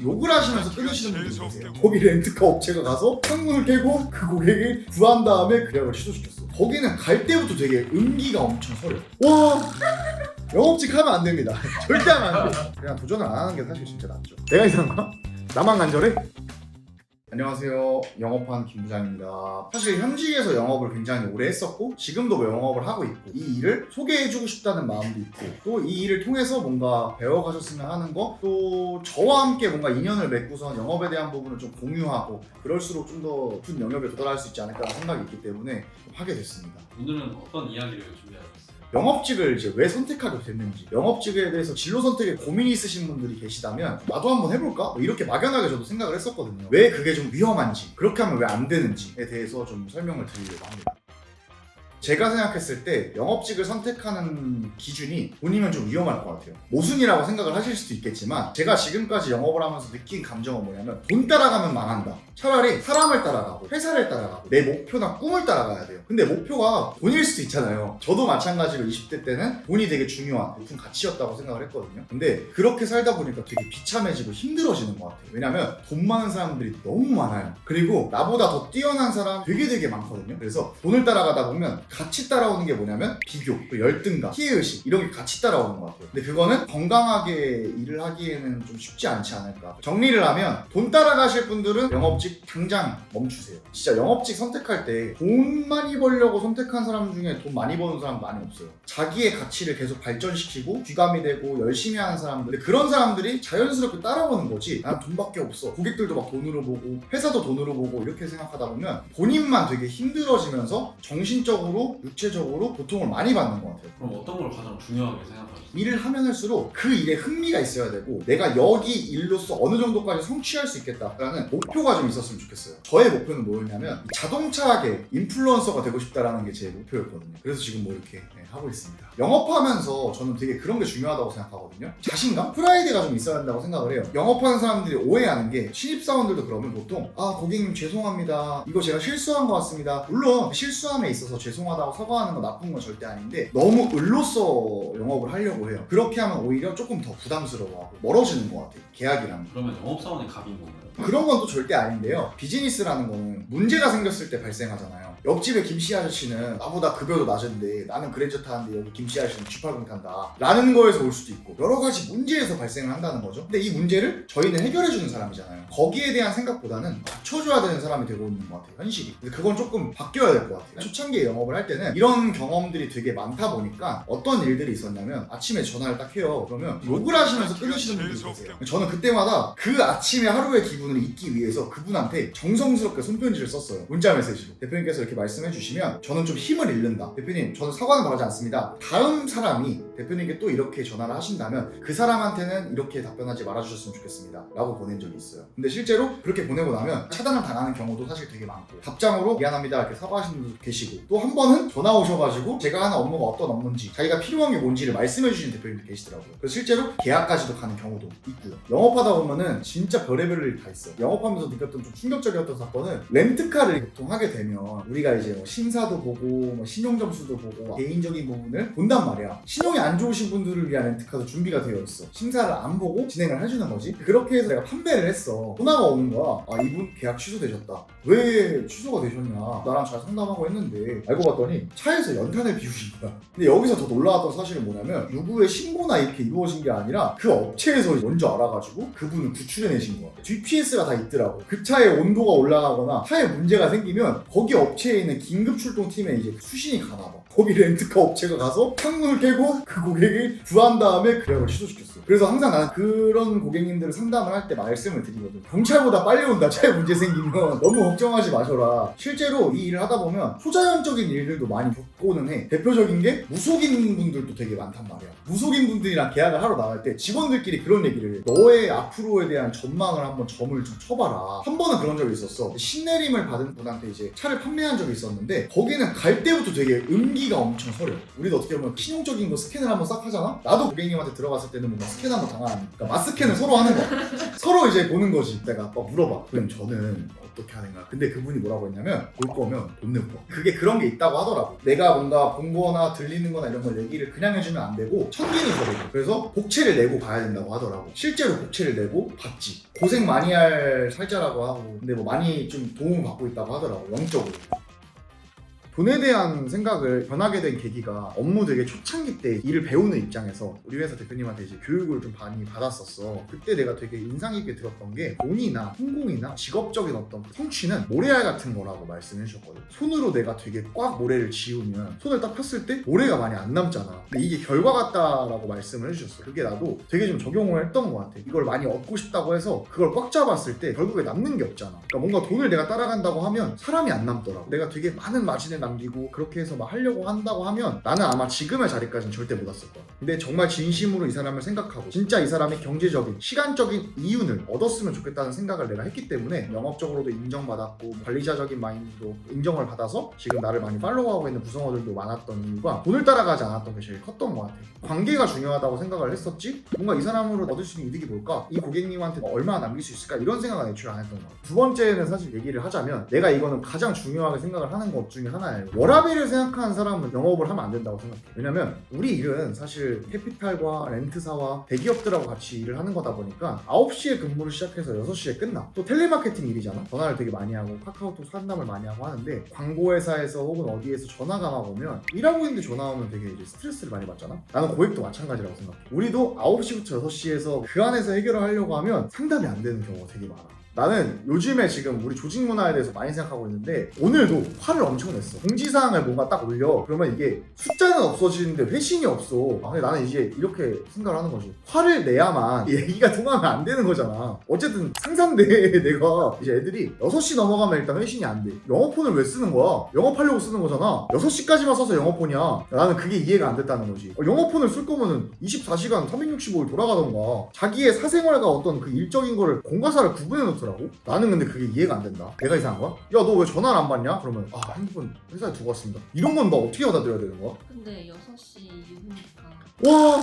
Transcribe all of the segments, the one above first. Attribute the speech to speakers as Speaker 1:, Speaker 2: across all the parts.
Speaker 1: 욕을 하시면서 끊으시는 분들 계세요. 거기 렌트카 업체가 가서 창문을 깨고 그 고객을 구한 다음에 계약을 취소시켰어. 거기는 갈 때부터 되게 음기가 엄청 서려. 와, 영업직 하면 안 됩니다. 절대 하면 안 돼. 그냥 도전을 안 하는 게 사실 진짜 낫죠. 내가 이상한가? 나만 간절해? 안녕하세요. 영업하는 김 부장입니다. 사실 현직에서 영업을 굉장히 오래 했었고 지금도 영업을 하고 있고 이 일을 소개해주고 싶다는 마음도 있고 또 이 일을 통해서 뭔가 배워가셨으면 하는 거 또 저와 함께 뭔가 인연을 맺고서 영업에 대한 부분을 좀 공유하고 그럴수록 좀 더 높은 영역에 도달할 수 있지 않을까라는 생각이 있기 때문에 하게 됐습니다.
Speaker 2: 오늘은 어떤 이야기를 준비하셨어요?
Speaker 1: 영업직을 이제 왜 선택하게 됐는지, 영업직에 대해서 진로 선택에 고민이 있으신 분들이 계시다면 나도 한번 해볼까? 뭐 이렇게 막연하게 저도 생각을 했었거든요. 왜 그게 좀 위험한지, 그렇게 하면 왜 안 되는지에 대해서 좀 설명을 드리려고 합니다. 제가 생각했을 때 영업직을 선택하는 기준이 본인은 좀 위험할 것 같아요. 모순이라고 생각을 하실 수도 있겠지만 제가 지금까지 영업을 하면서 느낀 감정은 뭐냐면 돈 따라가면 망한다. 차라리 사람을 따라가고 회사를 따라가고 내 목표나 꿈을 따라가야 돼요. 근데 목표가 돈일 수도 있잖아요. 저도 마찬가지로 20대 때는 돈이 되게 중요한 높은 가치였다고 생각을 했거든요. 근데 그렇게 살다 보니까 되게 비참해지고 힘들어지는 것 같아요. 왜냐면 돈 많은 사람들이 너무 많아요. 그리고 나보다 더 뛰어난 사람 되게 많거든요. 그래서 돈을 따라가다 보면 같이 따라오는 게 뭐냐면 비교, 또 열등감, 피해의식 이런 게 같이 따라오는 것 같아요. 근데 그거는 건강하게 일을 하기에는 좀 쉽지 않지 않을까. 정리를 하면 돈 따라가실 분들은 영업직 당장 멈추세요. 진짜 영업직 선택할 때 돈 많이 벌려고 선택한 사람 중에 돈 많이 버는 사람 많이 없어요. 자기의 가치를 계속 발전시키고 귀감이 되고 열심히 하는 사람들. 근데 그런 사람들이 자연스럽게 따라오는 거지. 난 돈밖에 없어. 고객들도 막 돈으로 보고 회사도 돈으로 보고 이렇게 생각하다 보면 본인만 되게 힘들어지면서 정신적으로 육체적으로 고통을 많이 받는 것 같아요.
Speaker 2: 그럼 어떤 걸 가장 중요하게 생각하세요?
Speaker 1: 일을 하면 할수록 그 일에 흥미가 있어야 되고 내가 여기 일로서 어느 정도까지 성취할 수 있겠다라는 목표가 좀 있었으면 좋겠어요. 저의 목표는 뭐였냐면 자동차계 인플루언서가 되고 싶다라는 게 제 목표였거든요. 그래서 지금 뭐 이렇게 하고 있습니다. 영업하면서 저는 되게 그런 게 중요하다고 생각하거든요. 자신감? 프라이드가 좀 있어야 한다고 생각을 해요. 영업하는 사람들이 오해하는 게 신입사원들도 그러면 보통 고객님 죄송합니다. 이거 제가 실수한 것 같습니다. 물론 실수함에 있어서 죄송하다고 사과하는 건 나쁜 건 절대 아닌데 너무 을로써 영업을 하려고 해요. 그렇게 하면 오히려 조금 더 부담스러워하고 멀어지는 것 같아요. 계약이랑.
Speaker 2: 그러면 영업사원의 갑인 건가요?
Speaker 1: 그런 건 또 절대 아닌데요. 비즈니스라는 거는 문제가 생겼을 때 발생하잖아요. 옆집에 김씨 아저씨는 나보다 급여도 낮은데 나는 그랜저 타는데 여기 김씨 아저씨는 G80 탄다 라는 거에서 올 수도 있고 여러 가지 문제에서 발생을 한다는 거죠. 근데 이 문제를 저희는 해결해주는 사람이잖아요. 거기에 대한 생각보다는 맞춰줘야 되는 사람이 되고 있는 것 같아요. 현실이. 근데 그건 조금 바뀌어야 될 것 같아요. 초창기에 영업을 할 때는 이런 경험들이 되게 많다 보니까 어떤 일들이 있었냐면 아침에 전화를 딱 해요. 그러면 욕을 하시면서 끊으시는 분들이 계세요. 저는 그때마다 그 아침에 하루의 기분을 잊기 위해서 그분한테 정성스럽게 손편지를 썼어요. 문자 메시지로. 대표님께서 이렇게 말씀해 주시면 저는 좀 힘을 잃는다. 대표님, 저는 사과는 바라지 않습니다. 다음 사람이 대표님께 또 이렇게 전화를 하신다면 그 사람한테는 이렇게 답변하지 말아주셨으면 좋겠습니다. 라고 보낸 적이 있어요. 근데 실제로 그렇게 보내고 나면 차단을 당하는 경우도 사실 되게 많고 답장으로 미안합니다 이렇게 사과하시는 분도 계시고 또 한 번은 전화 오셔가지고 제가 하는 업무가 어떤 업무인지 자기가 필요한 게 뭔지를 말씀해 주시는 대표님도 계시더라고요. 그래서 실제로 계약까지도 가는 경우도 있고요. 영업하다 보면은 진짜 별의별 일이 다 있어요. 영업하면서 느꼈던 좀 충격적이었던 사건은 렌트카를 보통 하게 되면 우리가 이제 뭐 심사도 보고 뭐 신용점수도 보고 개인적인 부분을 본단 말이야. 신용이 안 좋으신 분들을 위한 렌트카도 준비가 되어 있어. 심사를 안 보고 진행을 해주는 거지. 그렇게 해서 내가 판매를 했어. 전화가 오는 거야. 이분 계약 취소되셨다. 왜 취소가 되셨냐. 나랑 잘 상담하고 했는데 알고 봤더니 차에서 연탄을 비우신 거야. 근데 여기서 더 놀라웠던 사실은 뭐냐면 누구의 신고나 이렇게 이루어진 게 아니라 그 업체에서 먼저 알아가지고 그분을 구출해내신 거야. GPS가 다 있더라고. 그 차의 온도가 올라가거나 차에 문제가 생기면 거기 업체에 있는 긴급 출동팀에 이제 수신이 가나 봐. 거기 렌트카 업체가 가서 창문을 깨고 그 고객을 구한 다음에 계약을 취소시켰어. 그래서 항상 나는 그런 고객님들을 상담을 할 때 말씀을 드리거든. 경찰보다 빨리 온다. 차에 문제 생기면 너무 걱정하지 마셔라. 실제로 이 일을 하다 보면 초자연적인 일들도 많이 겪고는 해. 대표적인 게 무속인 분들도 되게 많단 말이야. 무속인 분들이랑 계약을 하러 나갈 때 직원들끼리 그런 얘기를 해. 너의 앞으로에 대한 전망을 한번 점을 좀 쳐봐라. 한 번은 그런 적이 있었어. 신내림을 받은 분한테 이제 차를 판매한 적이 있었는데 거기는 갈 때부터 되게 음기가 엄청 서려. 우리도 어떻게 보면 신용적인 거 스캔을 한번 싹 하잖아? 나도 고객님한테 들어갔을 때는 뭔가 마스캔 한번 당하니까 마스캔을 서로 하는 거야. 서로 이제 보는 거지. 내가 아빠 물어봐. 그럼 저는 어떻게 하는가? 근데 그분이 뭐라고 했냐면 볼 거면 돈 내고 봐. 그게 그런 게 있다고 하더라고. 내가 뭔가 본 거나 들리는 거나 이런 걸 얘기를 그냥 해주면 안 되고 천기는 저래요. 그래서 복채를 내고 봐야 된다고 하더라고. 실제로 복채를 내고 봤지. 고생 많이 할 살자라고 하고 근데 뭐 많이 좀 도움을 받고 있다고 하더라고. 영적으로. 돈에 대한 생각을 변하게 된 계기가 업무 되게 초창기 때 일을 배우는 입장에서 우리 회사 대표님한테 이제 교육을 좀 많이 받았었어. 그때 내가 되게 인상 깊게 들었던 게 돈이나 성공이나 직업적인 어떤 성취는 모래알 같은 거라고 말씀해 주셨거든. 손으로 내가 되게 꽉 모래를 지우면 손을 딱 폈을 때 모래가 많이 안 남잖아. 근데 이게 결과 같다라고 말씀을 해주셨어. 그게 나도 되게 좀 적용을 했던 것 같아. 이걸 많이 얻고 싶다고 해서 그걸 꽉 잡았을 때 결국에 남는 게 없잖아. 그러니까 뭔가 돈을 내가 따라간다고 하면 사람이 안 남더라고. 내가 되게 많은 마진을 남기고 그렇게 해서 막 하려고 한다고 하면 나는 아마 지금의 자리까지는 절대 못 왔을 거야. 근데 정말 진심으로 이 사람을 생각하고 진짜 이 사람이 경제적인 시간적인 이윤을 얻었으면 좋겠다는 생각을 내가 했기 때문에 영업적으로도 인정받았고 관리자적인 마인드도 인정을 받아서 지금 나를 많이 팔로우하고 있는 구성원들도 많았던 이유가 돈을 따라가지 않았던 게 제일 컸던 것 같아. 관계가 중요하다고 생각을 했었지 뭔가 이 사람으로 얻을 수 있는 이득이 뭘까? 이 고객님한테 얼마나 남길 수 있을까? 이런 생각은 애초에 안 했던 것 같아. 두 번째는 사실 얘기를 하자면 내가 이거는 가장 중요하게 생각을 하는 것 중에 하나예요. 워라밸을 생각하는 사람은 영업을 하면 안 된다고 생각해. 왜냐면 우리 일은 사실 캐피탈과 렌트사와 대기업들하고 같이 일을 하는 거다 보니까 9시에 근무를 시작해서 6시에 끝나. 또 텔레마케팅 일이잖아. 전화를 되게 많이 하고 카카오톡 상담을 많이 하고 하는데 광고회사에서 혹은 어디에서 전화가 막 오면 일하고 있는데 전화 오면 되게 이제 스트레스를 많이 받잖아. 나는 고객도 마찬가지라고 생각해. 우리도 9시부터 6시에서 그 안에서 해결을 하려고 하면 상담이 안 되는 경우가 되게 많아. 나는 요즘에 지금 우리 조직 문화에 대해서 많이 생각하고 있는데 오늘도 화를 엄청 냈어. 공지사항을 뭔가 딱 올려. 그러면 이게 숫자는 없어지는데 회신이 없어. 근데 나는 이제 이렇게 생각을 하는 거지. 화를 내야만 얘기가 통하면 안 되는 거잖아. 어쨌든 상사인데 내가 이제 애들이 6시 넘어가면 일단 회신이 안 돼. 영어폰을 왜 쓰는 거야? 영업하려고 쓰는 거잖아. 6시까지만 써서 영어폰이야. 나는 그게 이해가 안 됐다는 거지. 영어폰을 쓸 거면은 24시간 365일 돌아가던가 자기의 사생활과 어떤 그 일적인 거를 공과사를 구분해 놓더라. 나는 근데 그게 이해가 안 된다. 내가 이상한 거야? 야, 너 왜 전화를 안 받냐? 그러면 핸드폰 회사에 두고 왔습니다. 이런 건 너 어떻게 받아들여야 되는 거야?
Speaker 3: 근데 6시 이후니까
Speaker 1: 와,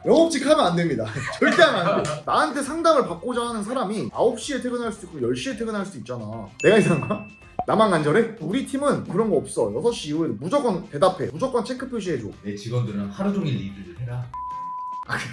Speaker 1: 영업직 하면 안 됩니다. 절대 하면 안 돼. 나한테 상담을 받고자 하는 사람이 9시에 퇴근할 수도 있고 10시에 퇴근할 수도 있잖아. 내가 이상한 거야? 나만 간절해? 우리 팀은 그런 거 없어. 6시 이후에는 무조건 대답해. 무조건 체크 표시해줘.
Speaker 4: 내 직원들은 하루 종일 일을 해라.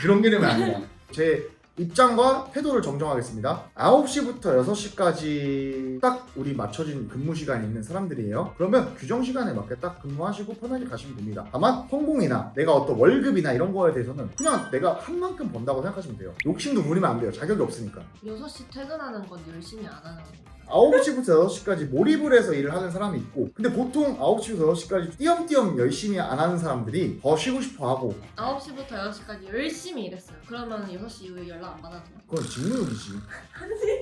Speaker 1: 그런 개념이 아니야. 제 입장과 태도를 정정하겠습니다. 9시부터 6시까지 딱 우리 맞춰진 근무 시간이 있는 사람들이에요. 그러면 규정 시간에 맞게 딱 근무하시고 편하게 가시면 됩니다. 다만 성공이나 내가 어떤 월급이나 이런 거에 대해서는 그냥 내가 한 만큼 번다고 생각하시면 돼요. 욕심도 부리면 안 돼요. 자격이 없으니까.
Speaker 3: 6시 퇴근하는 건 열심히 안 하는 거.
Speaker 1: 9시부터 6시까지 몰입을 해서 일을 하는 사람이 있고 근데 보통 9시부터 6시까지 띄엄띄엄 열심히 안 하는 사람들이 더 쉬고 싶어 하고
Speaker 3: 9시부터 6시까지 열심히 일했어요. 그러면 6시 이후에 연락 안 받아도 돼요?
Speaker 1: 그건 직무유기지.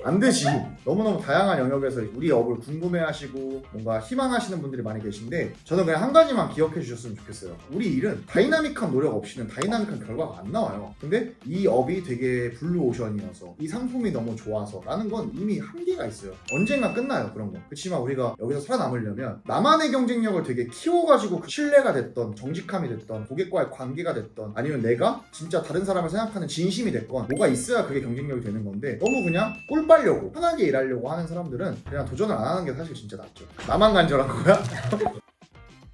Speaker 1: 안 되지. 너무너무 다양한 영역에서 우리 업을 궁금해하시고 뭔가 희망하시는 분들이 많이 계신데 저는 그냥 한 가지만 기억해 주셨으면 좋겠어요. 우리 일은 다이나믹한 노력 없이는 다이나믹한 결과가 안 나와요. 근데 이 업이 되게 블루오션이어서 이 상품이 너무 좋아서 라는 건 이미 한계가 있어요. 언젠가 끝나요 그런 거. 그렇지만 우리가 여기서 살아남으려면 나만의 경쟁력을 되게 키워가지고 그 신뢰가 됐던 정직함이 됐던 고객과의 관계가 됐던 아니면 내가 진짜 다른 사람을 생각하는 진심이 됐건 뭐가 있어야 그게 경쟁력이 되는 건데 너무 그냥 꿀 빨려고 편하게 일하려고 하는 사람들은 그냥 도전을 안 하는 게 사실 진짜 낫죠. 나만 간절한 거야?